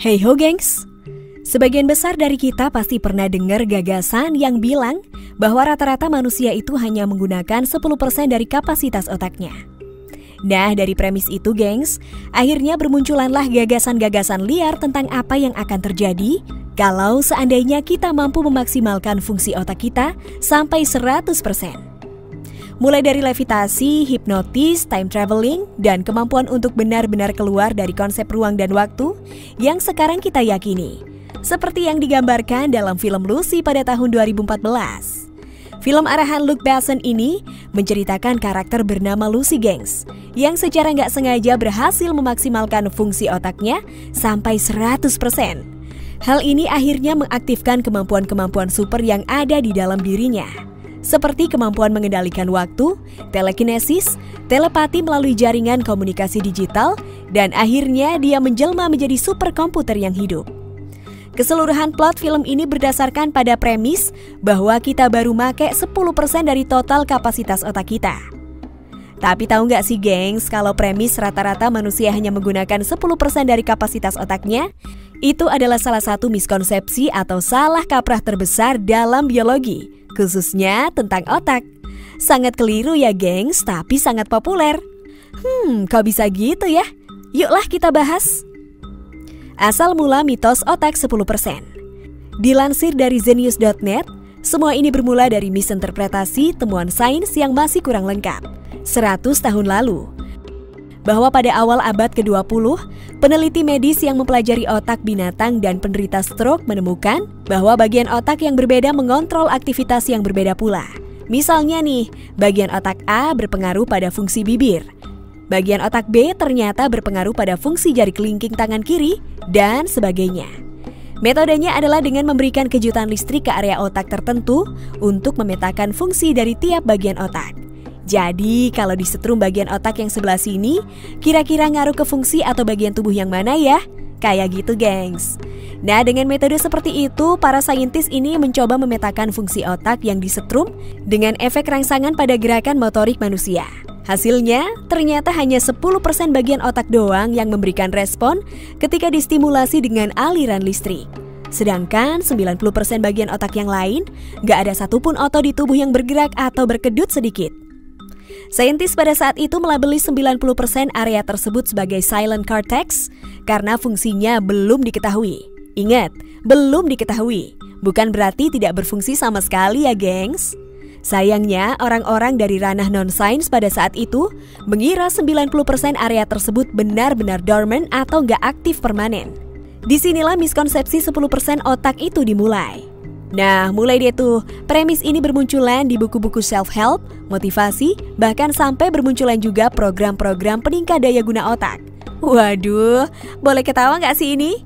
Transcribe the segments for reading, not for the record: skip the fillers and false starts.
Hey ho gengs, sebagian besar dari kita pasti pernah dengar gagasan yang bilang bahwa rata-rata manusia itu hanya menggunakan 10% dari kapasitas otaknya. Nah, dari premis itu gengs, akhirnya bermunculanlah gagasan-gagasan liar tentang apa yang akan terjadi kalau seandainya kita mampu memaksimalkan fungsi otak kita sampai 100%. Mulai dari levitasi, hipnotis, time traveling, dan kemampuan untuk benar-benar keluar dari konsep ruang dan waktu yang sekarang kita yakini. Seperti yang digambarkan dalam film Lucy pada tahun 2014. Film arahan Luc Besson ini menceritakan karakter bernama Lucy gengs, yang secara nggak sengaja berhasil memaksimalkan fungsi otaknya sampai 100%. Hal ini akhirnya mengaktifkan kemampuan-kemampuan super yang ada di dalam dirinya. Seperti kemampuan mengendalikan waktu, telekinesis, telepati melalui jaringan komunikasi digital, dan akhirnya dia menjelma menjadi superkomputer yang hidup. Keseluruhan plot film ini berdasarkan pada premis bahwa kita baru make 10% dari total kapasitas otak kita. Tapi tahu nggak sih gengs, kalau premis rata-rata manusia hanya menggunakan 10% dari kapasitas otaknya, itu adalah salah satu miskonsepsi atau salah kaprah terbesar dalam biologi, khususnya tentang otak. Sangat keliru ya gengs, tapi sangat populer. Kok bisa gitu ya? Yuklah kita bahas. Asal mula mitos otak 10%. Dilansir dari Zenius.net, semua ini bermula dari misinterpretasi temuan sains yang masih kurang lengkap 100 tahun lalu. Bahwa pada awal abad ke-20, peneliti medis yang mempelajari otak binatang dan penderita stroke menemukan bahwa bagian otak yang berbeda mengontrol aktivitas yang berbeda pula. Misalnya nih, bagian otak A berpengaruh pada fungsi bibir. Bagian otak B ternyata berpengaruh pada fungsi jari kelingking tangan kiri, dan sebagainya. Metodenya adalah dengan memberikan kejutan listrik ke area otak tertentu untuk memetakan fungsi dari tiap bagian otak. Jadi, kalau disetrum bagian otak yang sebelah sini, kira-kira ngaruh ke fungsi atau bagian tubuh yang mana ya? Kayak gitu, gengs. Nah, dengan metode seperti itu, para saintis ini mencoba memetakan fungsi otak yang disetrum dengan efek rangsangan pada gerakan motorik manusia. Hasilnya, ternyata hanya 10% bagian otak doang yang memberikan respon ketika distimulasi dengan aliran listrik. Sedangkan 90% bagian otak yang lain, gak ada satupun otot di tubuh yang bergerak atau berkedut sedikit. Saintis pada saat itu melabeli 90% area tersebut sebagai silent cortex karena fungsinya belum diketahui. Ingat, belum diketahui, bukan berarti tidak berfungsi sama sekali ya gengs. Sayangnya, orang-orang dari ranah non-sains pada saat itu mengira 90% area tersebut benar-benar dormant atau nggak aktif permanen. Disinilah miskonsepsi 10% otak itu dimulai. Nah, mulai deh tuh, premis ini bermunculan di buku-buku self-help, motivasi, bahkan sampai bermunculan juga program-program peningkat daya guna otak. Waduh, boleh ketawa nggak sih ini?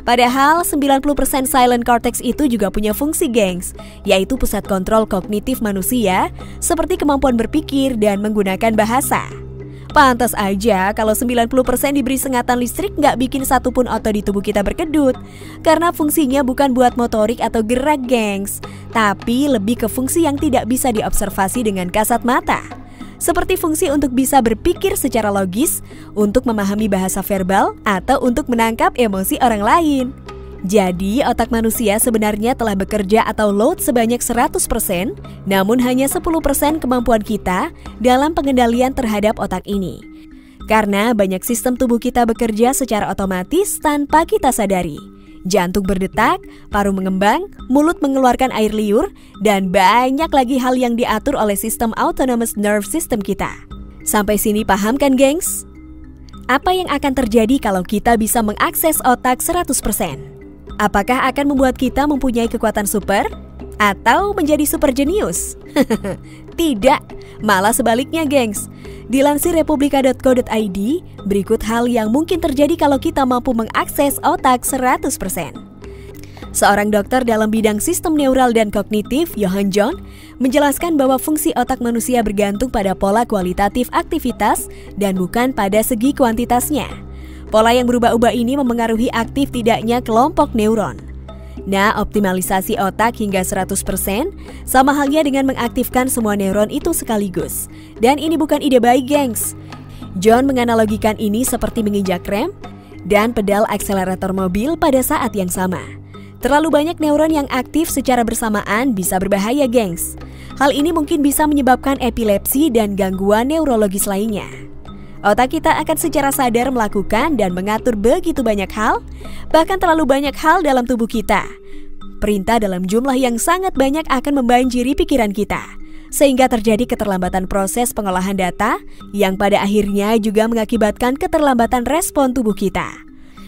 Padahal 90% silent cortex itu juga punya fungsi gengs, yaitu pusat kontrol kognitif manusia, seperti kemampuan berpikir dan menggunakan bahasa. Pantas aja kalau 90% diberi sengatan listrik nggak bikin satupun otot di tubuh kita berkedut. Karena fungsinya bukan buat motorik atau gerak gengs, tapi lebih ke fungsi yang tidak bisa diobservasi dengan kasat mata. Seperti fungsi untuk bisa berpikir secara logis, untuk memahami bahasa verbal, atau untuk menangkap emosi orang lain. Jadi, otak manusia sebenarnya telah bekerja atau load sebanyak 100%, namun hanya 10% kemampuan kita dalam pengendalian terhadap otak ini. Karena banyak sistem tubuh kita bekerja secara otomatis tanpa kita sadari. Jantung berdetak, paru mengembang, mulut mengeluarkan air liur, dan banyak lagi hal yang diatur oleh sistem autonomous nerve system kita. Sampai sini paham kan, gengs? Apa yang akan terjadi kalau kita bisa mengakses otak 100%? Apakah akan membuat kita mempunyai kekuatan super? Atau menjadi super jenius? Tidak, malah sebaliknya gengs. Dilansir republika.co.id, berikut hal yang mungkin terjadi kalau kita mampu mengakses otak 100%. Seorang dokter dalam bidang sistem neural dan kognitif, Johan John, menjelaskan bahwa fungsi otak manusia bergantung pada pola kualitatif aktivitas dan bukan pada segi kuantitasnya. Pola yang berubah-ubah ini memengaruhi aktif tidaknya kelompok neuron. Nah, optimalisasi otak hingga 100% sama halnya dengan mengaktifkan semua neuron itu sekaligus. Dan ini bukan ide baik, gengs. John menganalogikan ini seperti menginjak rem dan pedal akselerator mobil pada saat yang sama. Terlalu banyak neuron yang aktif secara bersamaan bisa berbahaya, gengs. Hal ini mungkin bisa menyebabkan epilepsi dan gangguan neurologis lainnya. Otak kita akan secara sadar melakukan dan mengatur begitu banyak hal, bahkan terlalu banyak hal dalam tubuh kita. Perintah dalam jumlah yang sangat banyak akan membanjiri pikiran kita, sehingga terjadi keterlambatan proses pengolahan data yang pada akhirnya juga mengakibatkan keterlambatan respon tubuh kita.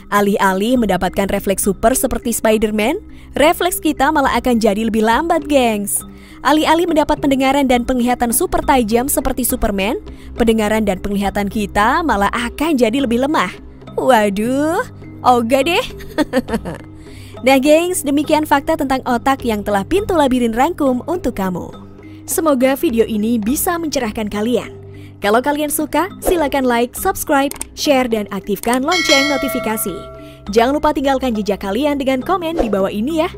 Alih-alih mendapatkan refleks super seperti Spider-Man, refleks kita malah akan jadi lebih lambat, gengs. Alih-alih mendapat pendengaran dan penglihatan super tajam seperti Superman, pendengaran dan penglihatan kita malah akan jadi lebih lemah. Waduh, oga deh. Nah, gengs, demikian fakta tentang otak yang telah Pintu Labirin rangkum untuk kamu. Semoga video ini bisa mencerahkan kalian. Kalau kalian suka, silakan like, subscribe, share, dan aktifkan lonceng notifikasi. Jangan lupa tinggalkan jejak kalian dengan komen di bawah ini ya.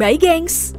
Bye, gengs!